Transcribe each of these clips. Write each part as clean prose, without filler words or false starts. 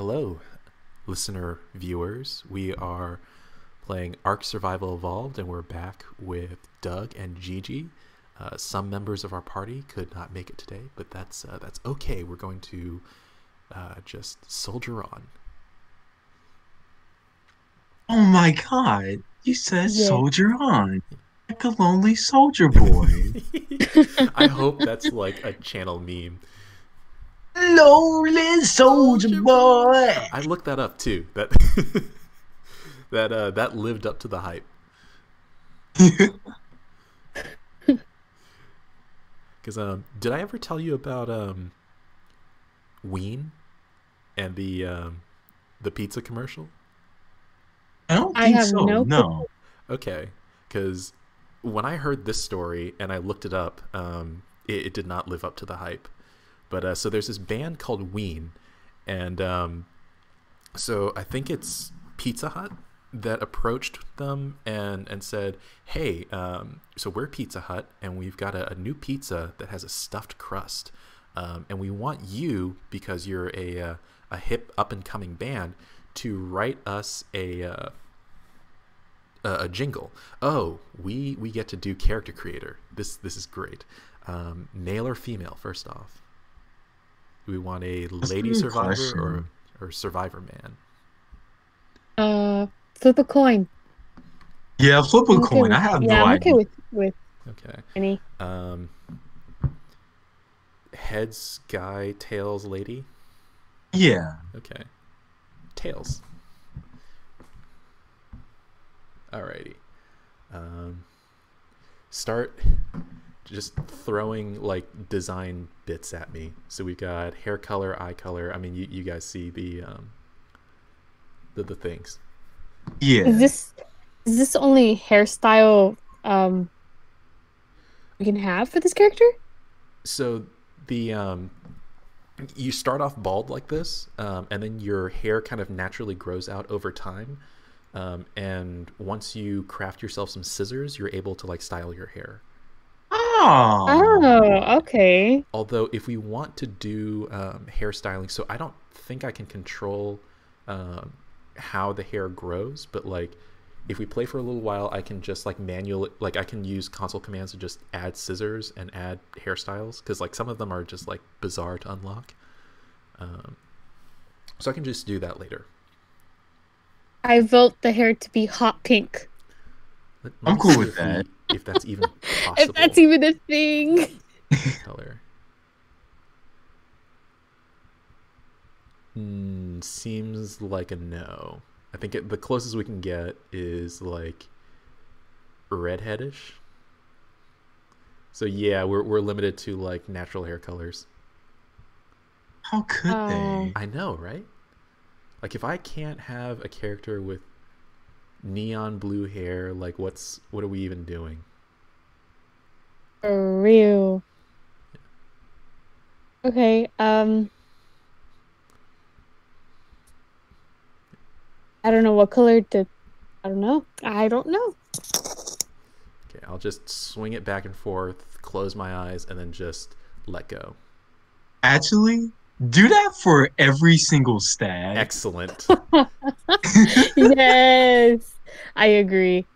Hello, listener viewers. We are playing ARK Survival Evolved, and we're back with Doug and Gigi. Some members of our party could not make it today, but that's okay. We're going to just soldier on. Oh my god, you said Yeah. soldier on. Like a lonely soldier boy. I hope that's like a channel meme. Lonely soldier boy. I looked that up too. That that lived up to the hype. Because did I ever tell you about Ween and the pizza commercial? I don't I think have so, no clue. no. Okay, because when I heard this story and I looked it up, it did not live up to the hype. But so there's this band called Ween, and so I think it's Pizza Hut that approached them and said, "Hey, so we're Pizza Hut, and we've got a new pizza that has a stuffed crust, and we want you, because you're a hip up and coming band, to write us a jingle. Oh, we get to do character creator. This is great. Male or female? First off, do we want a That's a lady good survivor question. or survivor man? Flip a coin. Yeah, flip a I'm okay coin. with I have yeah, no I'm okay idea. with Okay. any. Um, heads guy, tails lady. Yeah. Okay. Tails. Alrighty. Um, start just throwing like design bits at me. So we've got hair color, eye color. I mean, you guys see the things. Is Yeah. this only hairstyle we can have for this character? So the you start off bald like this, and then your hair kind of naturally grows out over time. And once you craft yourself some scissors, you're able to like style your hair. Oh. Oh, okay. Although if we want to do hairstyling, so I don't think I can control how the hair grows, but like if we play for a little while, I can just like manually, like I can use console commands to just add scissors and add hairstyles, because like some of them are just like bizarre to unlock. Um, so I can just do that later. I vote the hair to be hot pink. Let I'm me cool see with that. if that's even If possible. that's even a thing. Color. Seems like a no. I think the closest we can get is like redheadish. So yeah, we're limited to like natural hair colors. How could Oh, they? I know, right? Like if I can't have a character with neon blue hair, like what are we even doing? for real. Okay. I don't know what color to. I don't know. I don't know. Okay, I'll just swing it back and forth, close my eyes, and then just let go. Actually, do that for every single stag. Excellent. Yes, I agree.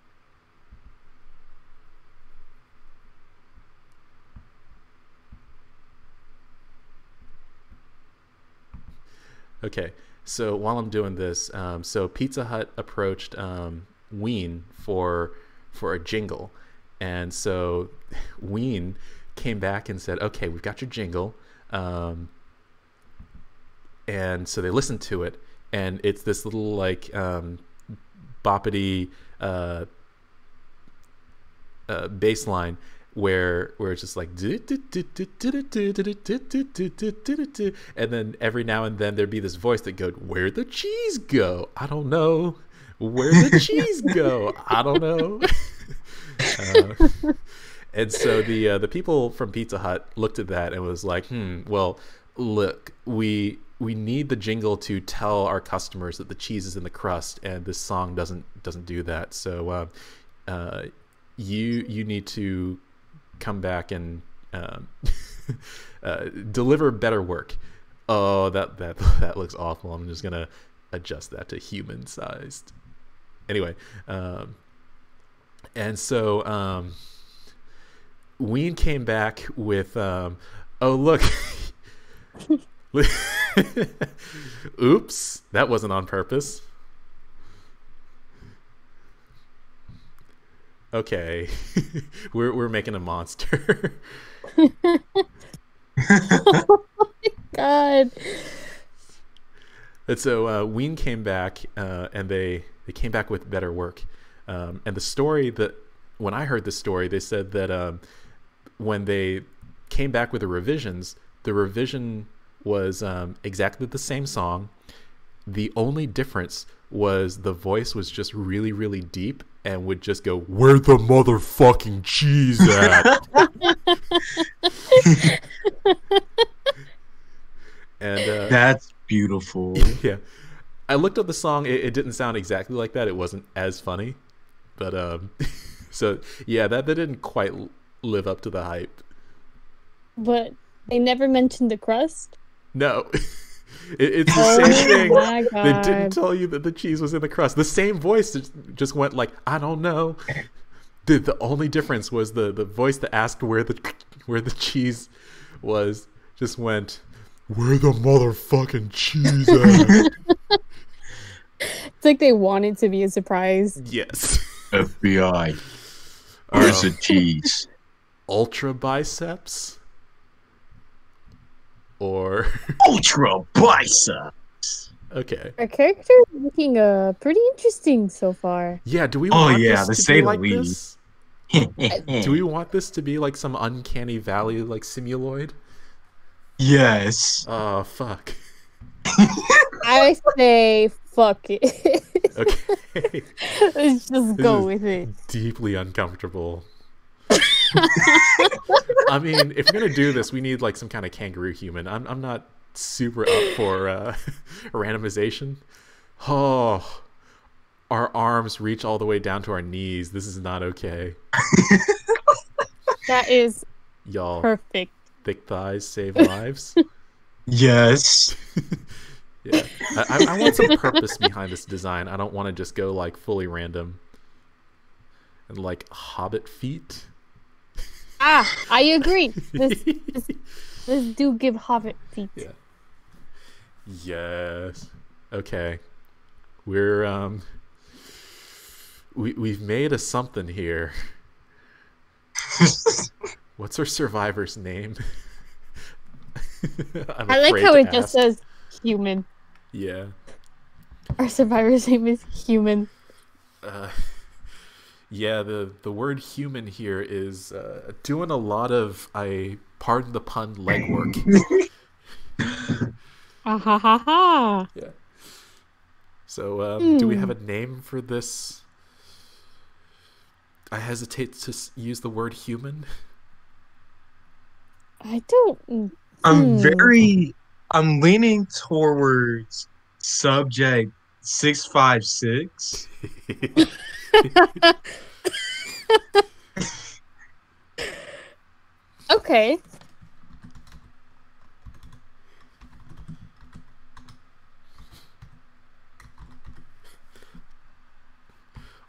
Okay, so while I'm doing this, so Pizza Hut approached Ween for a jingle, and so Ween came back and said, "Okay, we've got your jingle," um, and so they listened to it, and it's this little like boppity uh, bass line where it's just like and then every now and then there'd be this voice that go, "Where'd the cheese go? I don't know. Where'd the cheese go? I don't know." And so the people from Pizza Hut looked at that and was like, well, look, we need the jingle to tell our customers that the cheese is in the crust, and this song doesn't do that. So you need to come back and deliver better work. Oh, that looks awful. I'm just gonna adjust that to human sized. Anyway, and so Ween came back with oh look. Oops, that wasn't on purpose. Okay. we're making a monster. God. And so Ween came back, and they came back with better work. And the story that when I heard the story, they said that when they came back with the revision was exactly the same song. The only difference was the voice was just really, really deep and would just go, "Where the motherfucking cheese at?" And That's beautiful. yeah, I looked up the song. It didn't sound exactly like that. It wasn't as funny, but so yeah, that didn't quite live up to the hype. But they never mentioned the crust. No, it's the same thing. My They didn't God. tell you that the cheese was in the crust. The same voice just went like, "I don't know." The only difference was the voice that asked where the cheese was just went, "Where the motherfucking cheese at?" It's like they wanted to be a surprise. Yes. FBI. Where's the cheese? Ultra biceps? Or Ultra bicep. okay. Our character is looking pretty interesting so far. Yeah, do we Oh, want yeah, this to to say be the like least. this? Do we want this to be like some uncanny valley like simuloid? Yes. Oh fuck. I say fuck it. Okay. Let's just go with it. Deeply uncomfortable. I mean, if we're gonna do this, we need like some kind of kangaroo human. I'm not super up for randomization. Oh, our arms reach all the way down to our knees. This is not okay, That is y'all. perfect. Thick thighs save lives. Yes. Yeah, I want some purpose behind this design. I don't want to just go like fully random and like hobbit feet. Ah, I agree. This do give hobbit feet. Yeah. Yes. Okay. We're we've made a something here. What's our survivor's name? I'm I like afraid how to it just ask. says human. Yeah. Our survivor's name is human. Yeah, the word human here is doing a lot of, I pardon the pun, legwork. Ah ha ha ha. Yeah. So, do we have a name for this? I hesitate to use the word human. I don't. I'm leaning towards subject 656. Okay.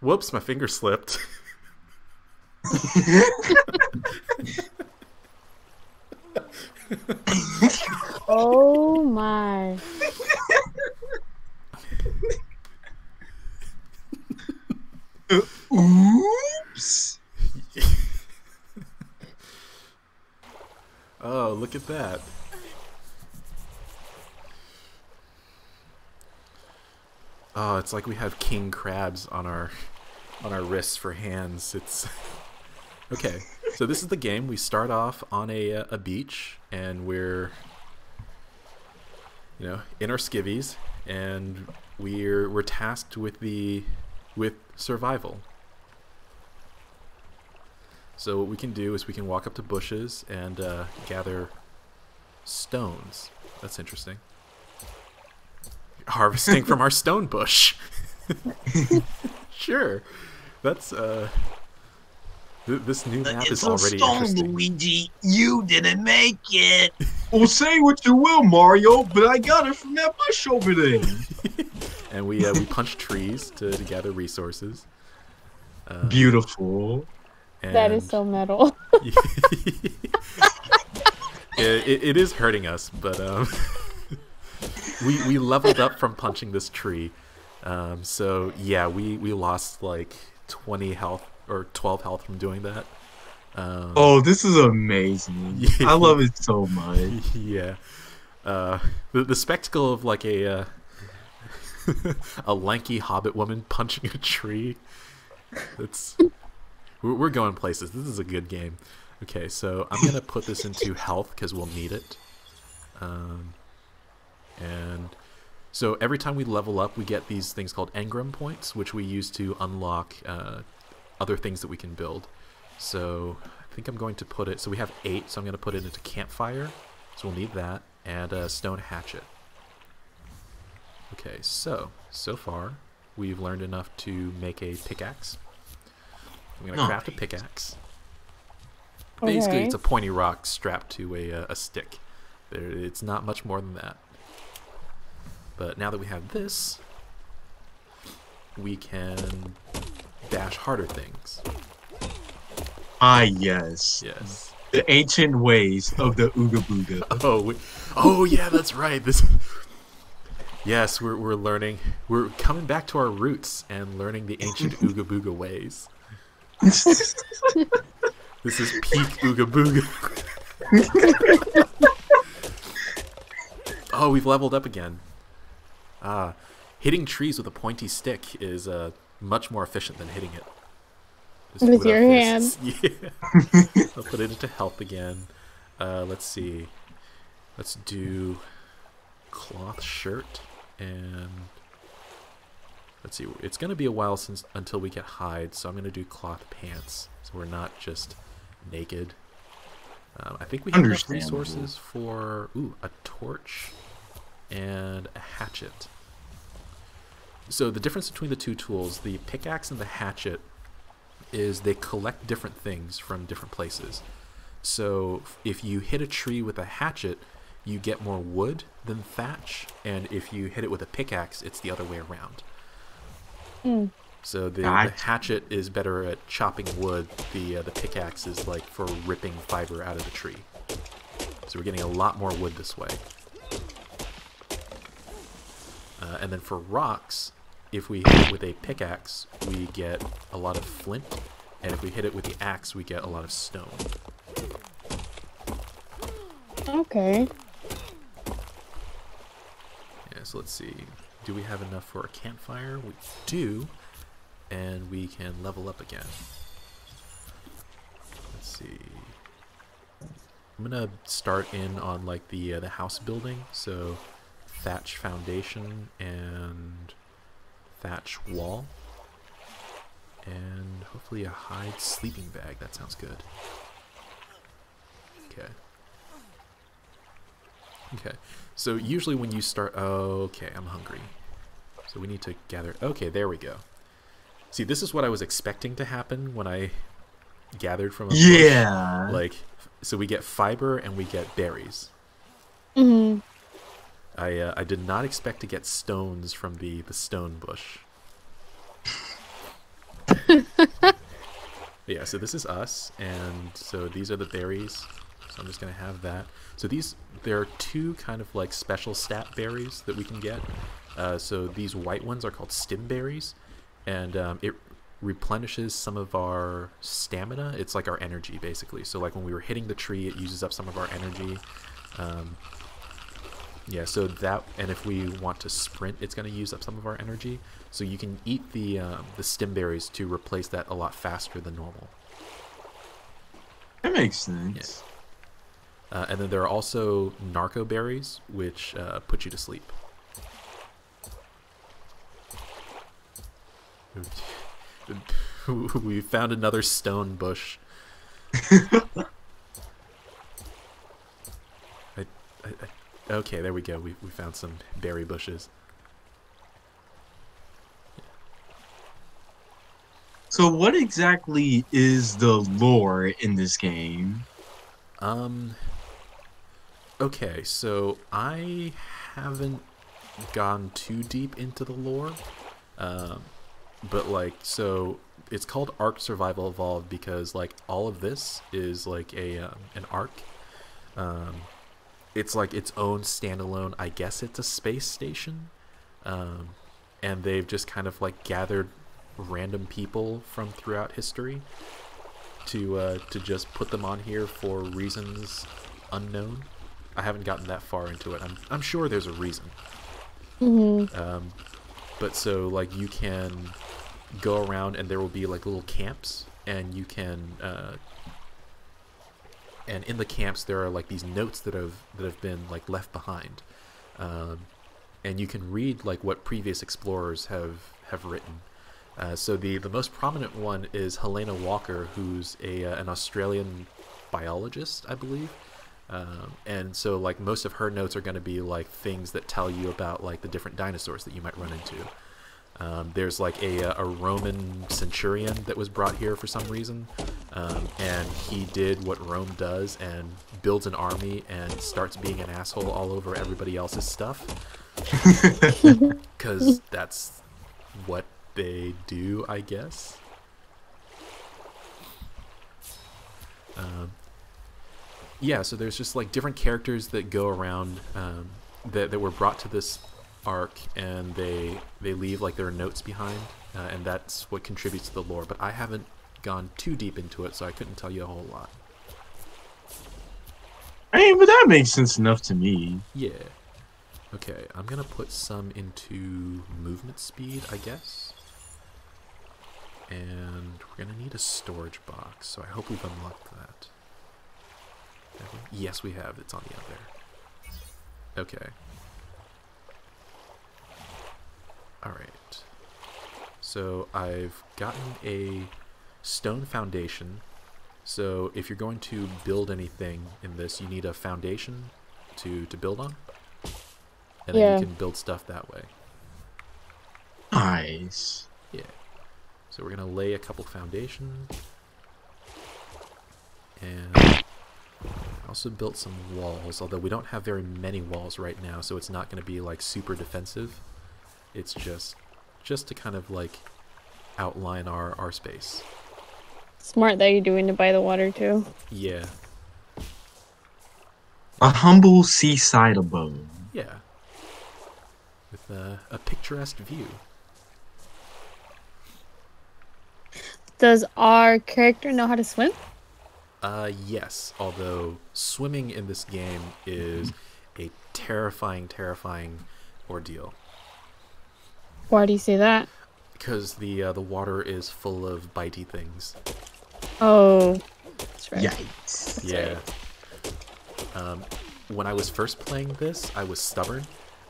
Whoops, my finger slipped. Oh my. Oops. Oh, look at that. Oh, it's like we have king crabs on our wrists for hands. It's okay. So this is the game. We start off on a beach, and we're in our skivvies, and we're tasked with survival. So what we can do is we can walk up to bushes and gather stones. That's interesting. Harvesting from our stone bush. Sure. That's This new map is It's a already stone, interesting. Luigi. You didn't make it. Well, say what you will, Mario, but I got it from that bush over there. And we punch trees to gather resources. Beautiful. That is And so metal. it is hurting us, but we leveled up from punching this tree. So yeah, we lost like 20 health or 12 health from doing that. Oh, this is amazing. I love it so much. Yeah. The spectacle of like a a lanky hobbit woman punching a tree. We're going places. This is a good game. Okay, so I'm gonna put this into health because we'll need it. And so every time we level up, we get these things called engram points, which we use to unlock other things that we can build. So I think I'm going to put it. So we have 8, so I'm going to put it into campfire. So we'll need that and a stone hatchet. Okay, so far we've learned enough to make a pickaxe. I'm going to craft a pickaxe. Basically, Okay. it's a pointy rock strapped to a stick. It's not much more than that. But now that we have this, we can dash harder things. Ah, yes. Yes. The ancient ways of the Ooga Booga. Oh yeah, that's right. Yes, we're learning. We're coming back to our roots and learning the ancient Ooga Booga ways. This is peak Ooga Booga. Oh, we've leveled up again. Hitting trees with a pointy stick is much more efficient than hitting it just With your our hands. fists. Yeah. I'll put it into health again. Let's see. Let's do cloth shirt and let's see. It's going to be a while until we get hide, so I'm going to do cloth pants, so we're not just naked. I think we have enough Understandable. resources for a torch and a hatchet. So the difference between the two tools, the pickaxe and the hatchet, is they collect different things from different places. So if you hit a tree with a hatchet, you get more wood than thatch, and if you hit it with a pickaxe, it's the other way around. So the hatchet is better at chopping wood. The pickaxe is like for ripping fiber out of the tree. So we're getting a lot more wood this way. And then for rocks, if we hit it with a pickaxe, we get a lot of flint, and if we hit it with the axe, we get a lot of stone. Okay. Yeah, so let's see. Do we have enough for a campfire? We do, and we can level up again. Let's see. I'm gonna start in on like the house building, so thatch foundation and thatch wall, and hopefully a hide sleeping bag. That sounds good. Okay, so usually when you start, okay, I'm hungry, so we need to gather. Okay, there we go. See, this is what I was expecting to happen when I gathered from a bush. Yeah. Like, so we get fiber and we get berries. Mm-hmm. I did not expect to get stones from the stone bush. Yeah, so this is us, and so these are the berries. So I'm just gonna have that. So there are two kind of like special stat berries that we can get. So these white ones are called stim berries, and it replenishes some of our stamina. It's like our energy, basically. So like when we were hitting the tree, it uses up some of our energy. Yeah, so that, and if we want to sprint, it's going to use up some of our energy. So you can eat the stim berries to replace that a lot faster than normal. That makes sense. And then there are also narco berries, which put you to sleep. We found another stone bush. Okay, there we go. We found some berry bushes. So what exactly is the lore in this game? Um, okay, so I haven't gone too deep into the lore, um, but like, so it's called ARK Survival Evolved because like all of this is like a an ARK. Um, it's like its own standalone. I guess it's a space station, um, and they've just kind of like gathered random people from throughout history to just put them on here for reasons unknown. I haven't gotten that far into it. I'm sure there's a reason. Mm-hmm. But so like you can go around and there will be like little camps, and you can and in the camps there are like these notes that have been like left behind, and you can read like what previous explorers have written. So the most prominent one is Helena Walker, who's an Australian biologist, I believe. And so like most of her notes are going to be like things that tell you about like the different dinosaurs that you might run into. There's like a Roman centurion that was brought here for some reason, and he did what Rome does and builds an army and starts being an asshole all over everybody else's stuff, because that's what they do, I guess. Yeah, so there's just like different characters that go around, that were brought to this arc, and they leave like their notes behind, and that's what contributes to the lore. But I haven't gone too deep into it, so I couldn't tell you a whole lot. I mean, but that makes sense enough to me. Yeah. Okay, I'm gonna put some into movement speed, I guess. And we're gonna need a storage box, so I hope we've unlocked that. Yes, we have. It's on the end there. Okay. Alright. So I've gotten a stone foundation. So if you're going to build anything in this, you need a foundation to build on. And then you can build stuff that way. Nice. Yeah. So we're going to lay a couple foundations. And I also built some walls, although we don't have very many walls right now, so it's not going to be like super defensive. It's just to kind of like outline our space. Smart that you're doing it by the water too. Yeah. A humble seaside abode. Yeah. With a picturesque view. Does our character know how to swim? Yes, although swimming in this game is a terrifying ordeal. Why do you say that? Because the water is full of bitey things. Oh, that's right. Yikes. Yeah. When I was first playing this, I was stubborn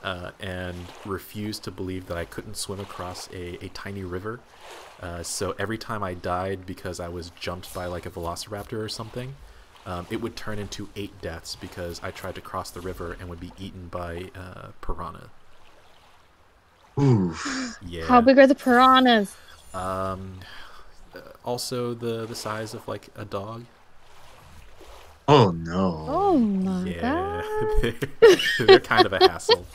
and refused to believe that I couldn't swim across a tiny river. So every time I died because I was jumped by like a velociraptor or something, it would turn into 8 deaths because I tried to cross the river and would be eaten by piranha. Oof. Yeah. How big are the piranhas? Also the size of like a dog. Oh no. Oh my Yeah. god. They're kind of a hassle.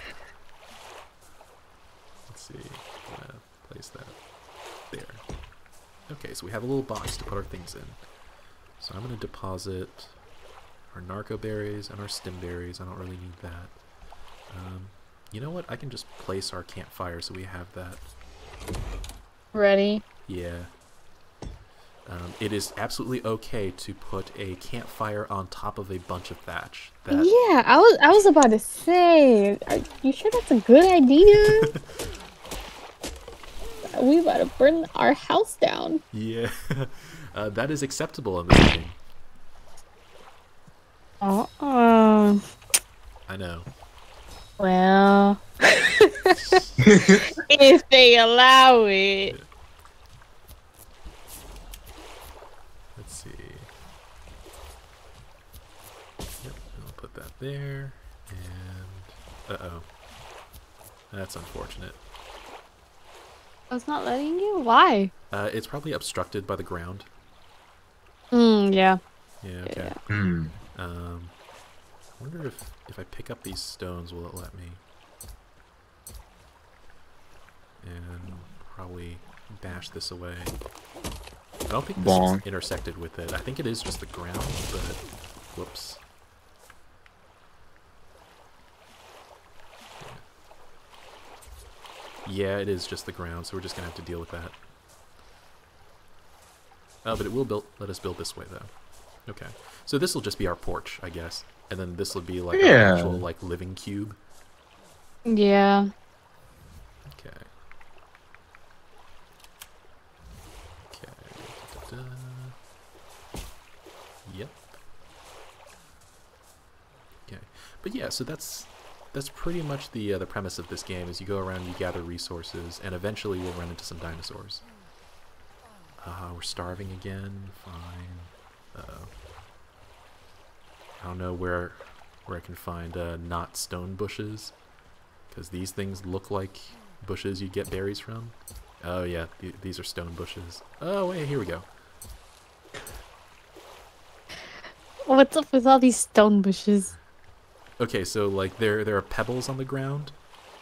Let's see. I'm gonna place that there. Okay, so we have a little box to put our things in. So I'm gonna deposit our narco berries and our stem berries. I don't really need that. You know what? I can just place our campfire so we have that. Ready? Yeah. It is absolutely okay to put a campfire on top of a bunch of thatch. That Yeah, I was about to say. Are you sure that's a good idea? We about to burn our house down. Yeah, that is acceptable in this game. I know. Well, if they allow it. Yeah. Let's see. Yep, I'll put that there. And uh-oh. That's unfortunate. Oh, it's not letting you? Why? It's probably obstructed by the ground. Yeah. Yeah, okay. Yeah. Hmm. I wonder if I pick up these stones, will it let me? And probably bash this away. I don't think this is Bonk. intersected with it. I think it is just the ground, but whoops. Yeah, it is just the ground, so we're just gonna have to deal with that. Oh, but it will let us build this way though. Okay, so this will just be our porch, I guess, and then this will be like our Yeah. actual like living cube. Yeah. Okay. Okay. Da-da-da. Yep. Okay, but yeah, so that's pretty much the premise of this game. Is you go around, you gather resources, and eventually we'll run into some dinosaurs. We're starving again. Fine. Uh-oh. I don't know where I can find not stone bushes, because these things look like bushes you get berries from. Oh yeah, these are stone bushes. Oh wait, here we go. What's up with all these stone bushes? Okay, so like there are pebbles on the ground,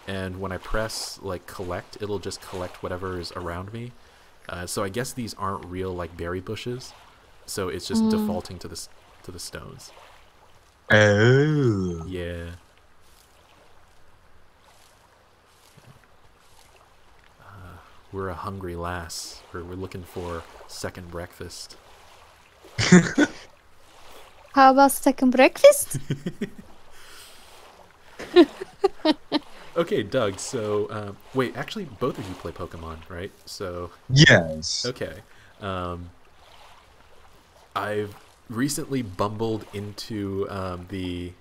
and when I press like collect, it'll just collect whatever is around me. So I guess these aren't real like berry bushes, so it's just defaulting to the stones. Oh. Yeah. We're a hungry lass. We're looking for second breakfast. How about second breakfast? Okay, Doug. So wait, actually, both of you play Pokemon, right? So Yes. okay. I've recently bumbled into the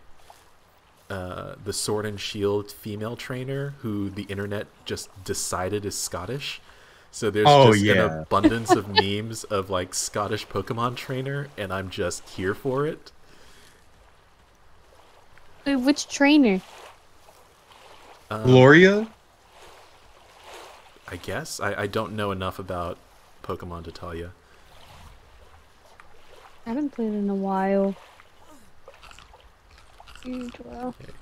Sword and Shield female trainer who the internet just decided is Scottish. So there's just an yeah. abundance of memes of like Scottish Pokemon trainer, and I'm just here for it. Wait, which trainer? Gloria? I guess I don't know enough about Pokemon to tell you. I haven't played in a while. Well. Okay.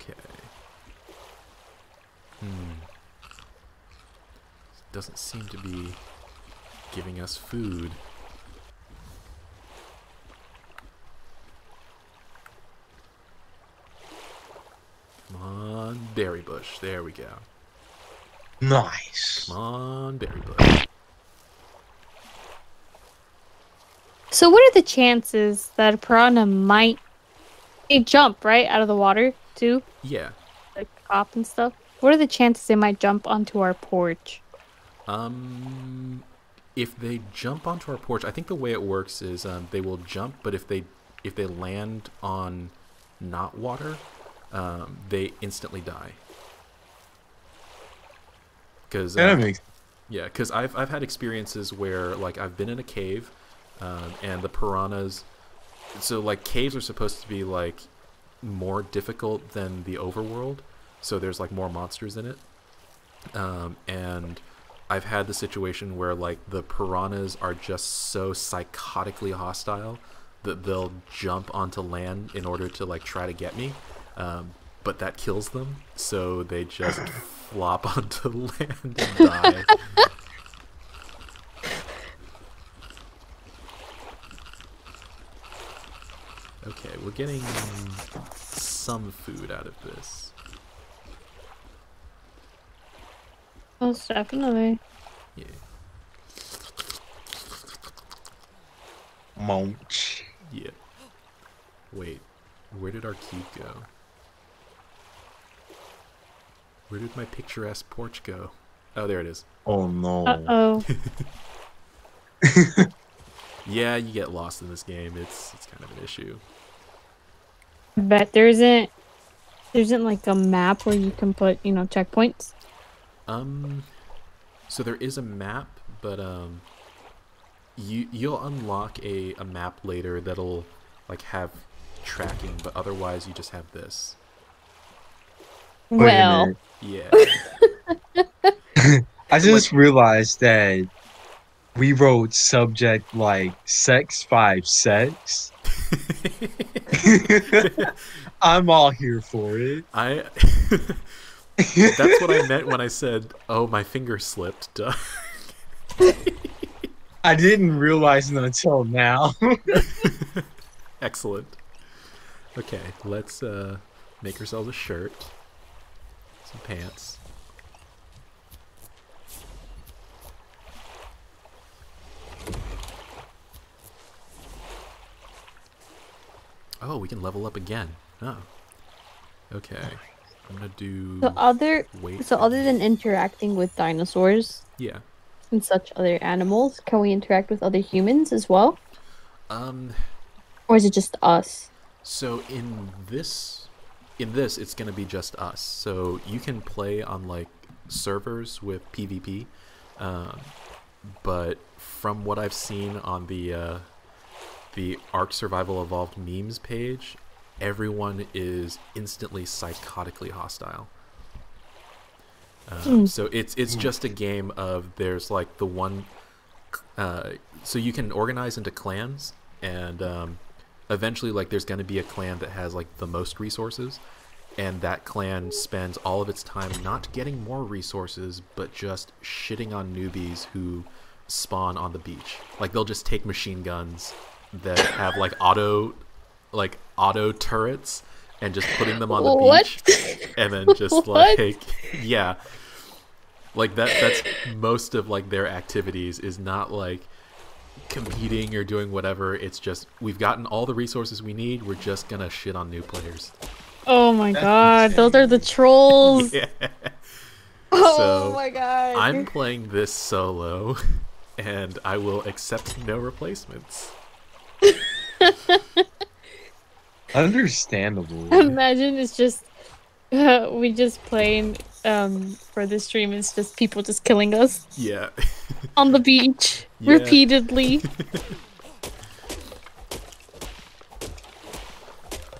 Okay. Doesn't seem to be giving us food. Come on, berry bush. There we go. Nice. Come on, berry bush. So what are the chances that a piranha might... They jump, right? Out of the water, too? Yeah. Like hop and stuff? What are the chances they might jump onto our porch? If they jump onto our porch, I think the way it works is they will jump, but if they land on not water, they instantly die. Because Yeah, that makes yeah, because I've had experiences where like I've been in a cave, and the piranhas. So like caves are supposed to be like more difficult than the overworld, so there's like more monsters in it, and I've had the situation where like the piranhas are just so psychotically hostile that they'll jump onto land in order to like try to get me, but that kills them, so they just flop onto land and die. Okay, we're getting some food out of this. Most definitely. Yeah. Munch. Yeah. Wait, where did our cube go? Where did my picturesque porch go? Oh, there it is. Oh no. Uh-oh. Yeah, you get lost in this game. It's kind of an issue. Bet there isn't like a map where you can put, checkpoints. So there is a map, but you'll unlock a map later that'll like have tracking, but otherwise you just have this. Wait a Well, minute. Yeah. I just realized that we wrote subject like sex 5 sex. I'm all here for it. I That's what I meant when I said, "Oh, my finger slipped." Duh. I didn't realize it until now. Excellent. Okay, let's make ourselves a shirt, some pants. Oh, we can level up again. Oh. Okay. I'm gonna do weight. so other than interacting with dinosaurs Yeah. and such other animals, can we interact with other humans as well? Um Or is it just us? so in this it's gonna be just us. So you can play on like servers with PvP. But from what I've seen on the ARK Survival Evolved memes page, everyone is instantly psychotically hostile. So it's just a game of there's like the one. So you can organize into clans, and eventually like there's going to be a clan that has like the most resources, and that clan spends all of its time not getting more resources but just shitting on newbies who spawn on the beach. Like they'll just take machine guns that have like auto turrets and just putting them on the beach, and then just like yeah, like that's most of like their activities is not like competing or doing whatever. It's just we've gotten all the resources we need, we're just gonna shit on new players. Oh my god, those are the trolls. Yeah. Oh So, my god. I'm playing this solo, and I will accept no replacements. Understandable. Imagine it's just we just playing for the stream. It's just people just killing us Yeah. on the beach Yeah. repeatedly.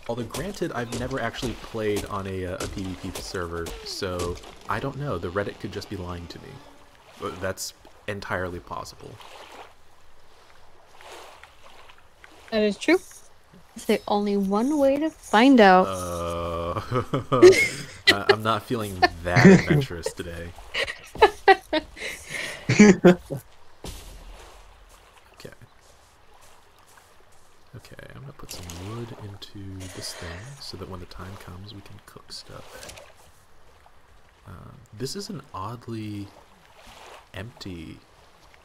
Although granted, I've never actually played on a PvP server, so I don't know. The Reddit could just be lying to me. But that's entirely possible. That is true. Is there only one way to find out? I'm not feeling that adventurous today. Okay. Okay, I'm gonna put some wood into this thing so that when the time comes we can cook stuff. This is an oddly empty...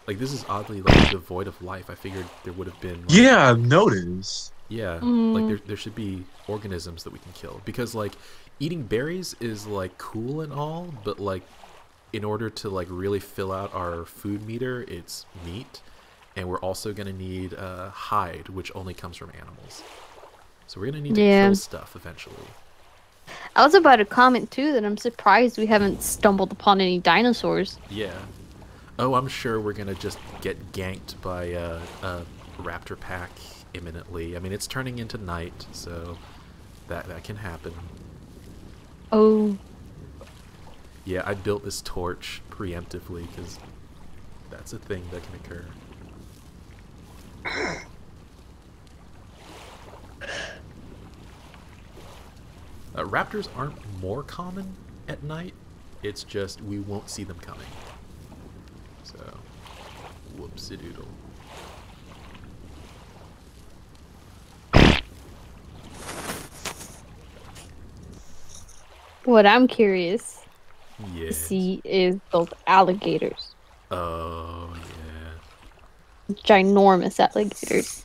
Like, this is oddly, like, devoid of life. I figured there would have been... Like, Yeah, I've noticed. yeah, like, there should be organisms that we can kill. Because, like, eating berries is, like, cool and all, but, like, in order to, like, really fill out our food meter, it's meat. And we're also going to need hide, which only comes from animals. So we're going to need to kill stuff eventually. I was about to comment too that I'm surprised we haven't stumbled upon any dinosaurs. Yeah. Oh, I'm sure we're going to just get ganked by a raptor pack imminently. I mean, it's turning into night, so that can happen. Oh. Yeah, I built this torch preemptively because that's a thing that can occur. Raptors aren't more common at night, it's just we won't see them coming. So, whoopsie-doodle. What I'm curious Yeah. to see is those alligators. Oh, yeah. Ginormous alligators.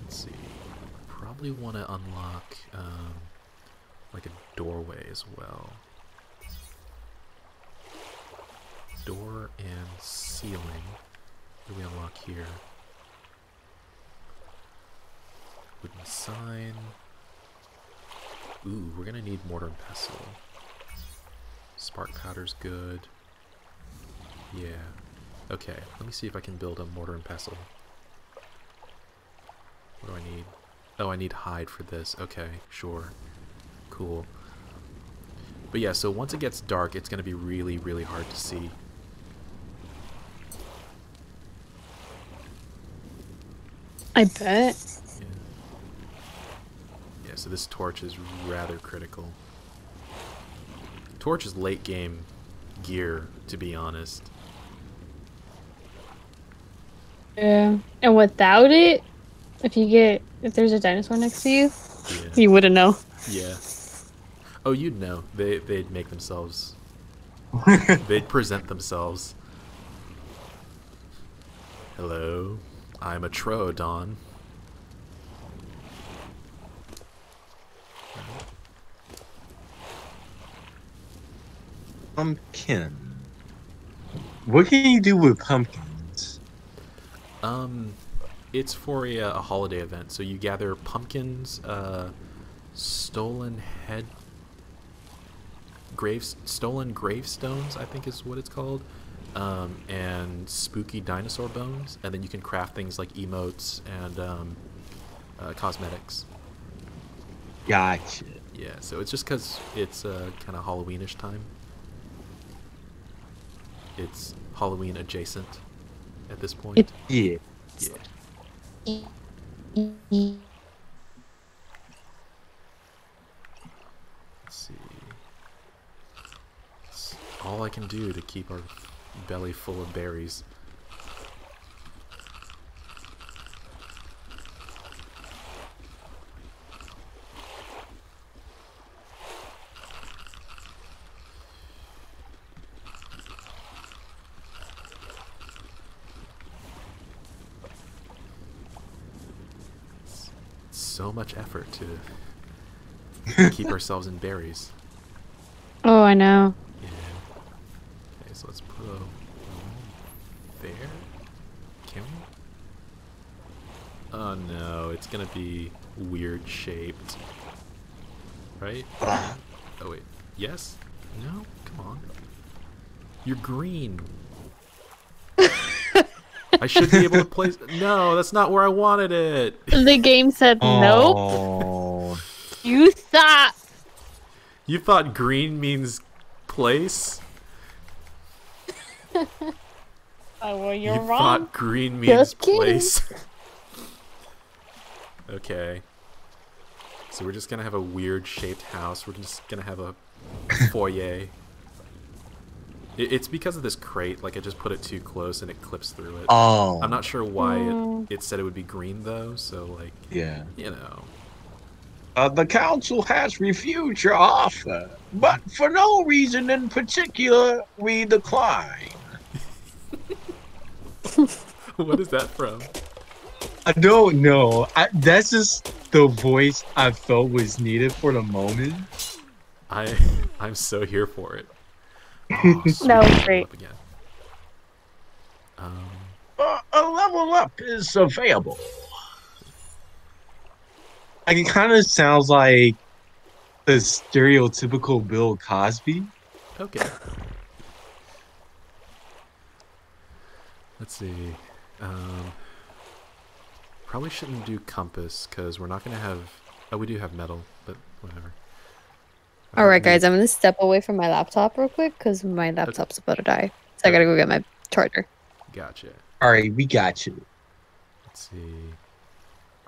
Let's see. Probably want to unlock like a doorway as well. Door and ceiling. What do we unlock here? Wooden sign. Ooh, we're gonna need mortar and pestle. Spark powder's good. Yeah. Okay, let me see if I can build a mortar and pestle. What do I need? Oh, I need hide for this. Okay, sure. Cool. But yeah, so once it gets dark, it's gonna be really, really hard to see. I bet. Yeah. Yeah, so this torch is rather critical. Torch is late game gear, to be honest. Yeah. And without it, if there's a dinosaur next to you, Yeah. you wouldn't know. Yeah. Oh, you'd know. They'd make themselves. They'd present themselves. Hello, I'm a Troodon. Pumpkin. What can you do with pumpkins? It's for a holiday event. So you gather pumpkins, stolen gravestones, I think is what it's called, and spooky dinosaur bones, and then you can craft things like emotes and cosmetics. Gotcha. Yeah, so it's just because it's kind of Halloweenish time. It's Halloween adjacent at this point. Yeah. Yeah. Let's see. It's all I can do to keep our belly full of berries. So much effort to keep ourselves in berries. Oh, I know. Yeah. Okay, so let's put a wall there. Can we? Oh no, it's gonna be weird shaped. Right? Oh wait. Yes? No? Come on. You're green. I should be able to place. No, that's not where I wanted it. The game said nope. Oh. You thought. You thought green means place? Oh, well, you're you wrong. thought green means Just kidding. place? Okay. So we're just gonna have a weird shaped house. We're just gonna have a foyer. It's because of this crate. Like, I just put it too close and it clips through it. Oh. I'm not sure why Oh. it said it would be green, though. So, like, Yeah. you know. The council has refused your offer, but for no reason in particular, we decline. What is that from? I don't know. That's just the voice I felt was needed for the moment. I'm so here for it. Oh, sweet. That was Level great. up again. A level up is available. Like, it kind of sounds like the stereotypical Bill Cosby. Okay. Let's see. Probably shouldn't do compass because we're not gonna have. Oh, we do have metal, but whatever. All right, guys, I'm gonna step away from my laptop real quick because my laptop's about to die. So I gotta go get my charger. Gotcha. All right, we got you. Let's see.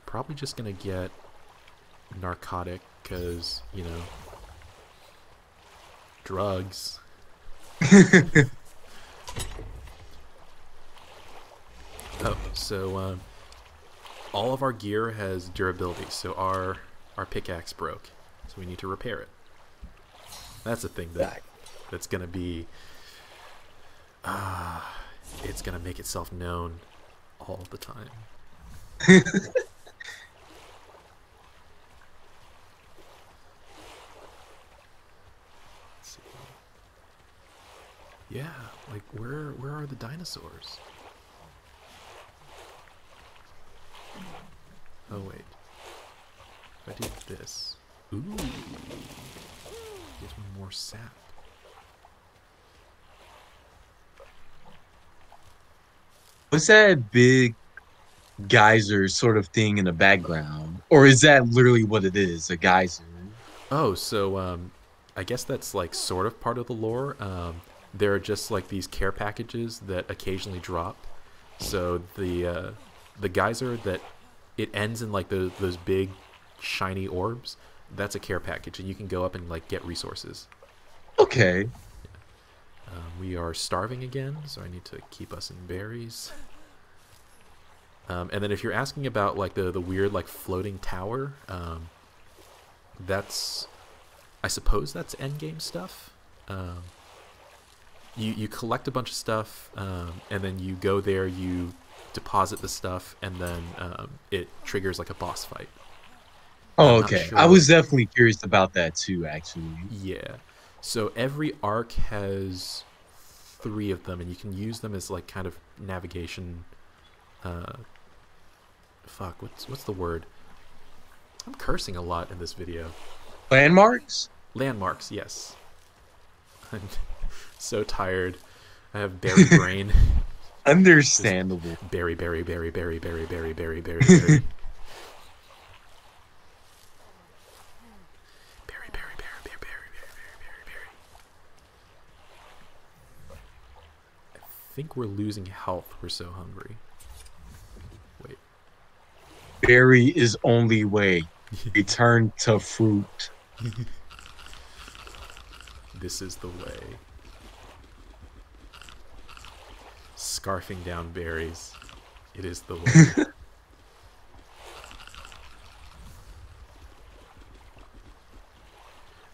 Probably just gonna get narcotic because, you know, drugs. Oh, so all of our gear has durability. So our pickaxe broke, so we need to repair it. That's a thing that's gonna be. It's gonna make itself known all the time. See. Yeah, like where are the dinosaurs? Oh wait. If I do this, ooh, gives me more sap. What's that big geyser sort of thing in the background? Or is that literally what it is, a geyser? Oh, so I guess that's like sort of part of the lore. There are just like these care packages that occasionally drop. So the geyser that it ends in like those big shiny orbs, that's a care package, and you can go up and like get resources. Okay. We are starving again, so I need to keep us in berries. And then if you're asking about like the weird like floating tower, that's, I suppose that's endgame stuff. You collect a bunch of stuff, and then you go there, you deposit the stuff, and then it triggers like a boss fight. Oh, I'm not okay. sure I was definitely curious about that too, actually. Yeah. So every ARK has 3 of them, and you can use them as like kind of navigation. What's the word? I'm cursing a lot in this video. Landmarks? Landmarks, yes. I'm so tired. I have berry brain. Understandable. Berry, berry, berry, berry, berry, berry, berry, berry, berry. I think we're losing health. We're so hungry. Wait. Berry is only way. Return to fruit. This is the way. Scarfing down berries. It is the way.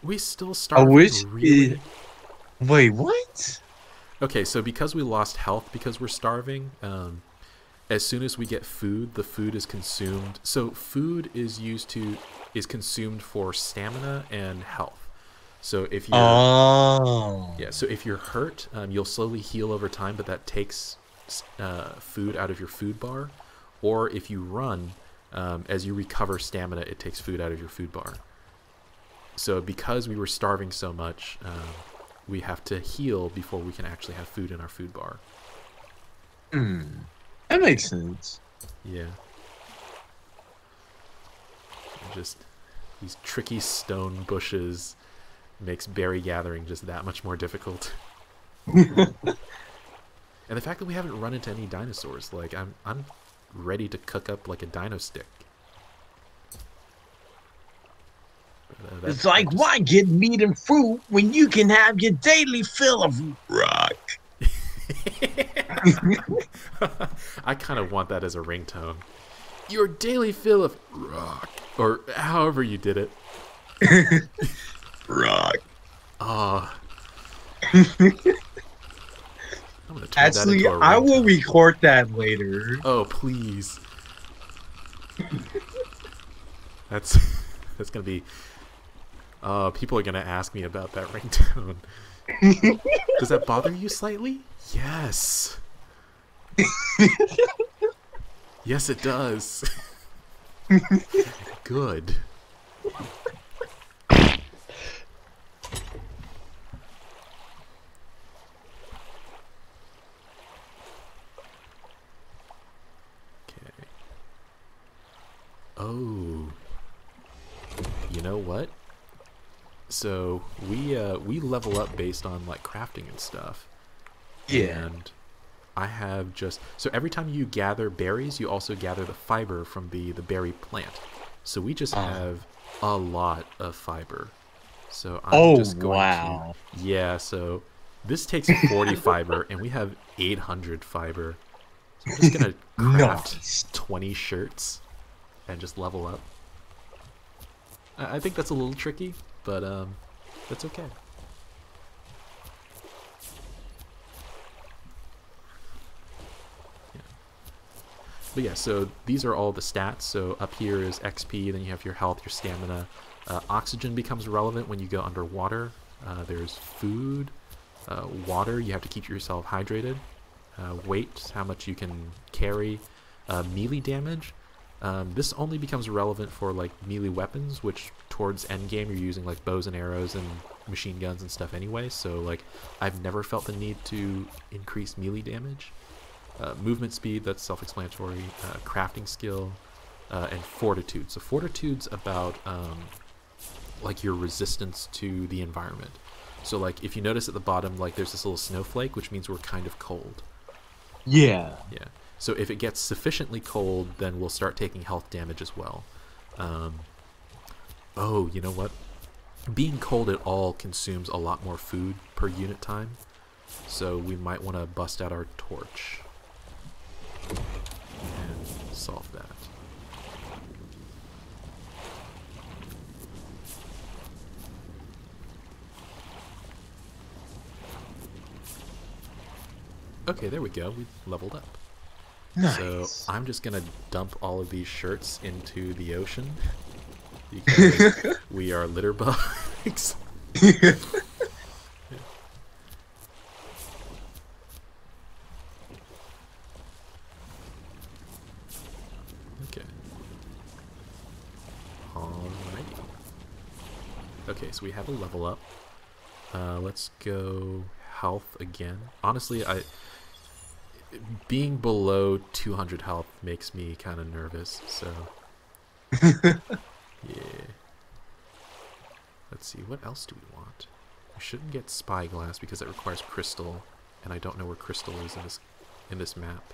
We still starve. Really? Wait, what? Okay, so because we lost health because we're starving, as soon as we get food, the food is consumed. So food is consumed for stamina and health. So if you're so if you're hurt, you'll slowly heal over time, but that takes food out of your food bar. Or if you run, as you recover stamina, it takes food out of your food bar. So because we were starving so much, we have to heal before we can actually have food in our food bar. That makes sense. Yeah. Just these tricky stone bushes makes berry gathering just that much more difficult. And the fact that we haven't run into any dinosaurs, like I'm ready to cook up like a dino stick. It's like, why get meat and fruit when you can have your daily fill of rock? I kind of want that as a ringtone. Your daily fill of rock, or however you did it. Rock. Ah. I'm gonna turn Actually, that into a I will ringtone. record that later. Oh, please. That's gonna be. People are gonna ask me about that ringtone. Does that bother you slightly? Yes. Yes, it does. Good. Okay. Oh. You know what? So we level up based on like crafting and stuff. Yeah. And I have just so every time you gather berries, you also gather the fiber from the berry plant. So we just have a lot of fiber. So I'm just going wow. to yeah. So this takes 40 fiber, and we have 800 fiber. So I'm just gonna craft Nice. 20 shirts and just level up. I think that's a little tricky, but that's okay. Yeah. But yeah, so these are all the stats. So up here is XP, then you have your health, your stamina. Oxygen becomes relevant when you go underwater. There's food, water, you have to keep yourself hydrated. Weight, how much you can carry. Melee damage. This only becomes relevant for like melee weapons, which towards endgame you're using like bows and arrows and machine guns and stuff anyway. So like I've never felt the need to increase melee damage. Movement speed, that's self-explanatory. Crafting skill, and fortitude. So fortitude's about like your resistance to the environment. So like if you notice at the bottom, like there's this little snowflake, which means we're kind of cold. Yeah. Yeah. So if it gets sufficiently cold, then we'll start taking health damage as well. Oh, you know what? Being cold at all consumes a lot more food per unit time. So we might want to bust out our torch and solve that. Okay, there we go. We leveled up. Nice. So I'm just gonna dump all of these shirts into the ocean because we are litter bugs. Okay. Alrighty. Okay, so we have a level up. Let's go health again. Honestly, being below 200 health makes me kind of nervous, so yeah. Let's see, what else do we want? We shouldn't get spyglass because it requires crystal, and I don't know where crystal is in this map.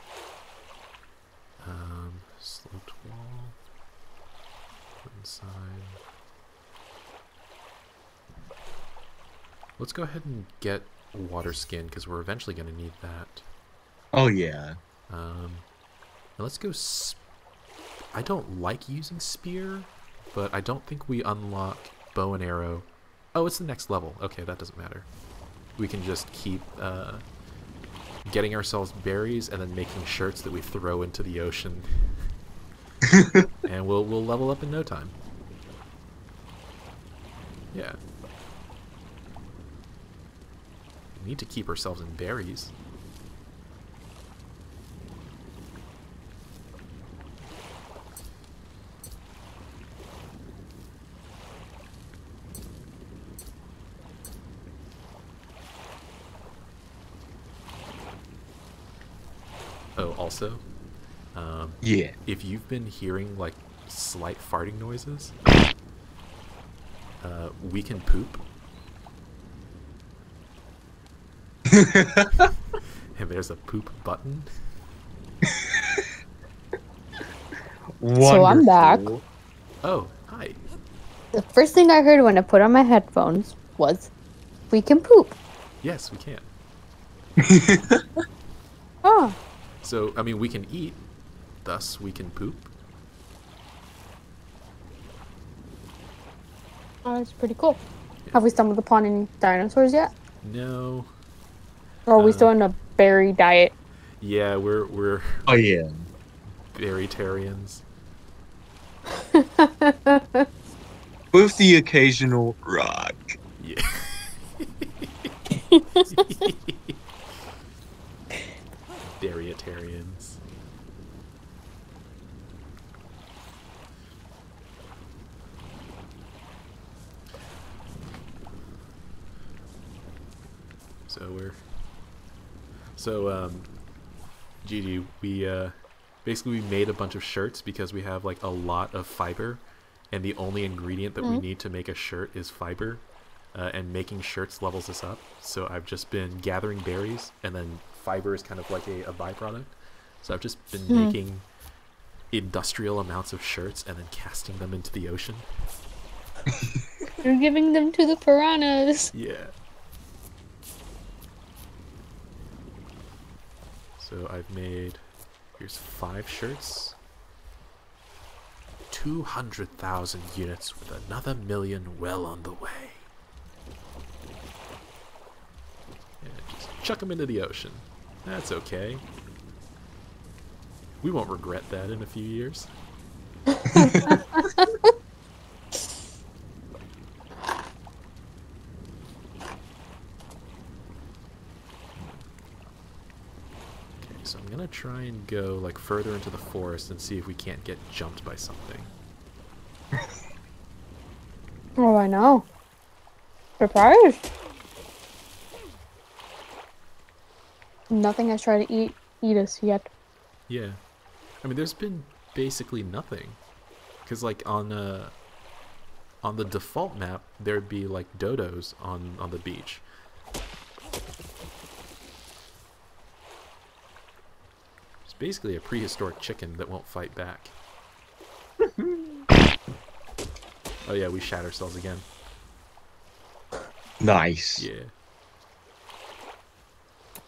Sloped wall. Inside. Let's go ahead and get water skin because we're eventually going to need that. Oh yeah. Now let's go. I don't like using spear, but I don't think we unlock bow and arrow. Oh, it's the next level. Okay, that doesn't matter. We can just keep getting ourselves berries and then making shirts that we throw into the ocean, and we'll level up in no time. Yeah. We need to keep ourselves in berries. Oh, also, Yeah. if you've been hearing like slight farting noises, we can poop. And there's a poop button. So I'm back. Oh, hi. The first thing I heard when I put on my headphones was, "We can poop." Yes, we can. Oh, So, I mean, we can eat, thus we can poop. that's pretty cool. Have we stumbled upon any dinosaurs yet? No. Or are we still in a berry diet? Yeah, we're Oh yeah. berrytarians. With the occasional rock. Yeah. Berrytarians. So Gigi, we basically we made a bunch of shirts because we have like a lot of fiber, and the only ingredient that we need to make a shirt is fiber, and making shirts levels us up. So I've just been gathering berries, and then fiber is kind of like a byproduct. So I've just been making industrial amounts of shirts and then casting them into the ocean. You're giving them to the piranhas. Yeah. So I've made, here's 5 shirts. 200,000 units with another 1,000,000 well on the way. Yeah, just chuck them into the ocean. That's okay. We won't regret that in a few years. So I'm gonna try and go like further into the forest and see if we can't get jumped by something. Oh, I know. Surprised. Nothing has tried to eat us yet. Yeah, I mean, there's been basically nothing, because like on the default map there'd be like dodos on the beach. It's basically a prehistoric chicken that won't fight back. Oh yeah, we shat ourselves again. Nice. Yeah.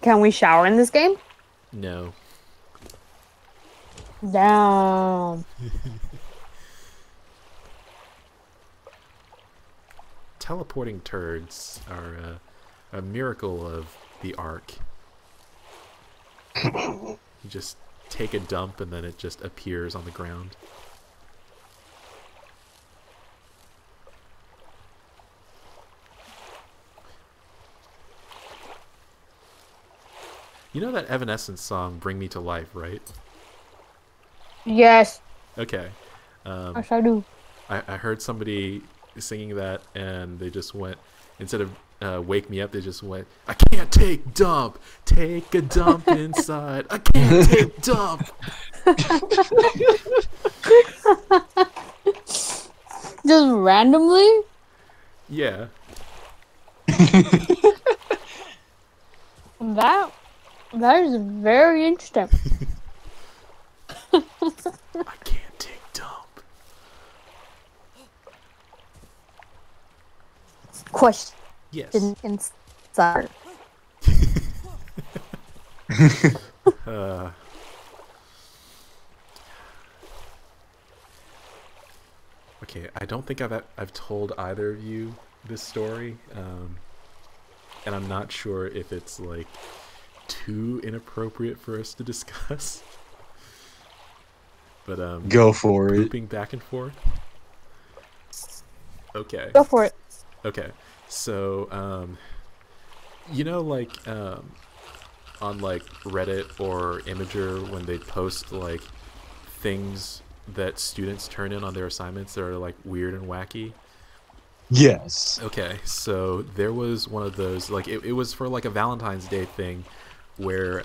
Can we shower in this game? No. Damn. Teleporting turds are a miracle of the ARK. You just take a dump and then it just appears on the ground. You know that Evanescence song, Bring Me to Life, right? Yes. Okay. Yes, I do. I heard somebody singing that and they just went, instead of wake me up, they just went, I can't take dump, take a dump inside, I can't take dump. Just randomly? Yeah. That is very interesting. I can't take dump. Question Yes. inside. Okay, I don't think I've told either of you this story, and I'm not sure if it's like too inappropriate for us to discuss. But Go for it. pooping back and forth. Okay. Go for it. Okay. So you know, like on like Reddit or Imager, when they post like things that students turn in on their assignments that are like weird and wacky. Yes. Okay, so there was one of those, like it was for like a Valentine's Day thing where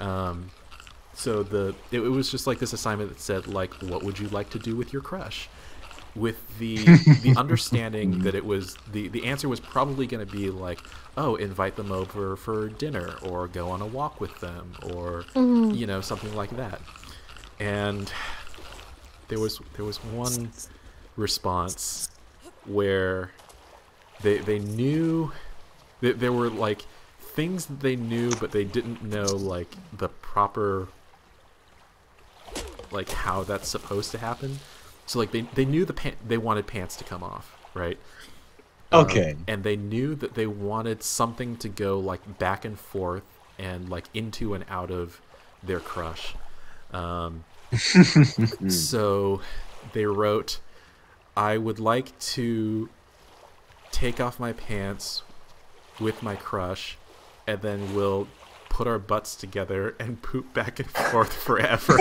so it was just like this assignment that said like, what would you like to do with your crush, with the understanding that it was the answer was probably going to be like, oh, invite them over for dinner or go on a walk with them or you know, something like that. And there was one response where they knew that there were like things that they knew, but they didn't know like the proper, like how that's supposed to happen. So like they knew they wanted pants to come off, right? Okay. And they knew that they wanted something to go like back and forth and like into and out of their crush. So they wrote, I would like to take off my pants with my crush, and then we'll put our butts together and poop back and forth forever.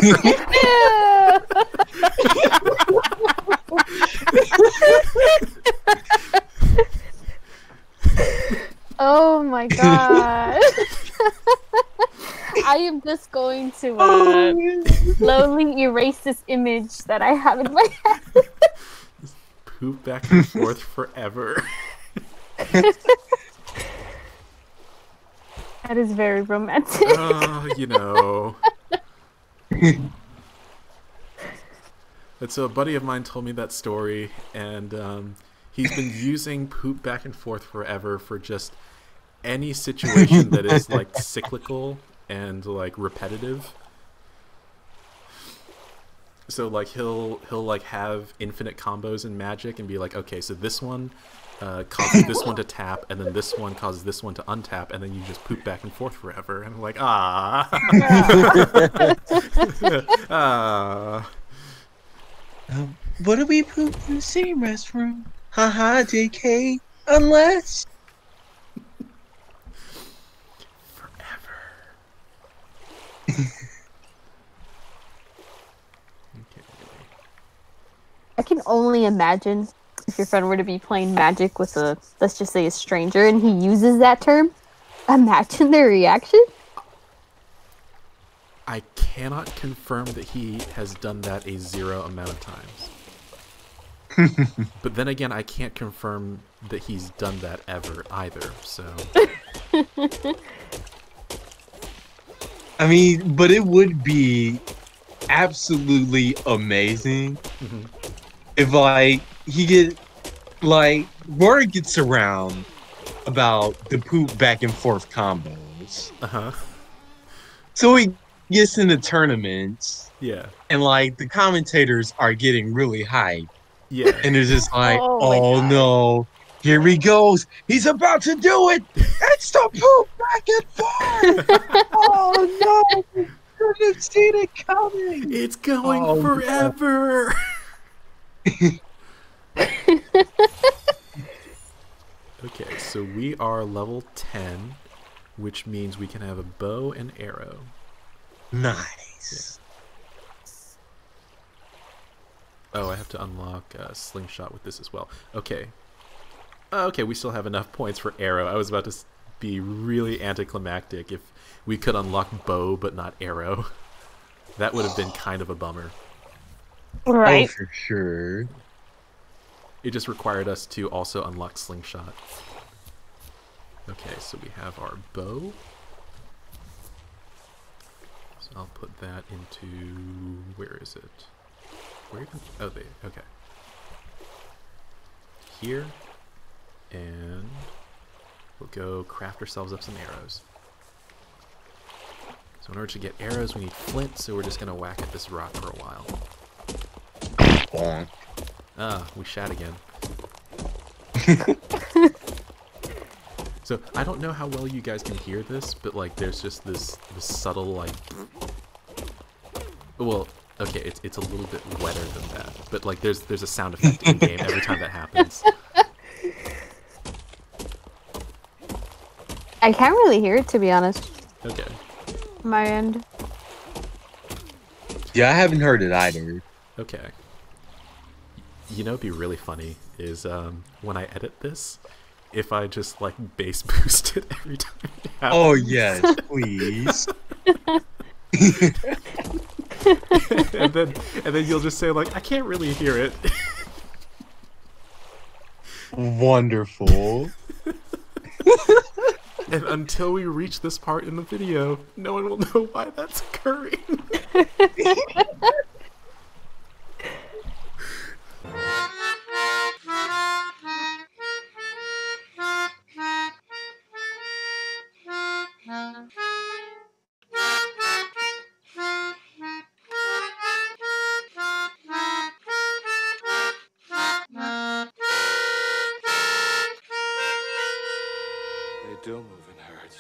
Oh my god. I am just going to slowly erase this image that I have in my head. Poop back and forth forever. That is very romantic. Oh, you know. And so a buddy of mine told me that story, and he's been using poop back and forth forever for just any situation that is like cyclical and like repetitive. So like he'll like have infinite combos in Magic and be like, okay, so this one causes this one to tap, and then this one causes this one to untap, and then you just poop back and forth forever. And I'm like, ah. Ah. What do we poop in the same restroom? Haha, JK. Unless. Forever. I can only imagine if your friend were to be playing Magic with a, let's just say, a stranger, and he uses that term. Imagine their reaction. I cannot confirm that he has done that a zero amount of times. But then again, I can't confirm that he's done that ever either, so... I mean, but it would be absolutely amazing if, like, word gets around about the poop back and forth combos. So he gets into tournaments. Yeah. And, like, the commentators are getting really hyped. Yeah. And it's just like, Oh no, here he goes. He's about to do it. It's the poop back and forth. Oh, no. Couldn't have seen it coming. It's going forever. Okay, so we are level 10, which means we can have a bow and arrow. Nice. Oh, I have to unlock slingshot with this as well. Okay. Okay, we still have enough points for arrow. I was about to be really anticlimactic if we could unlock bow but not arrow. That would have been kind of a bummer. Right. Oh, for sure. It just required us to also unlock slingshot. Okay, so we have our bow. So I'll put that into... where is it? Where even? Oh, there. Okay. Here. And we'll go craft ourselves up some arrows. So in order to get arrows, we need flint, so we're just going to whack at this rock for a while. Bonk. Ah, we shat again. So, I don't know how well you guys can hear this, but, like, there's just this subtle, like... Well, okay, it's a little bit wetter than that, but, like, there's a sound effect in-game every time that happens. I can't really hear it, to be honest. Okay. My end. Yeah, I haven't heard it either. Okay. You know what'd be really funny is when I edit this, if I just like bass boost it every time it happens. Oh yes, please. and then you'll just say like, I can't really hear it. Wonderful. And until we reach this part in the video, no one will know why that's occurring. They do move in herds.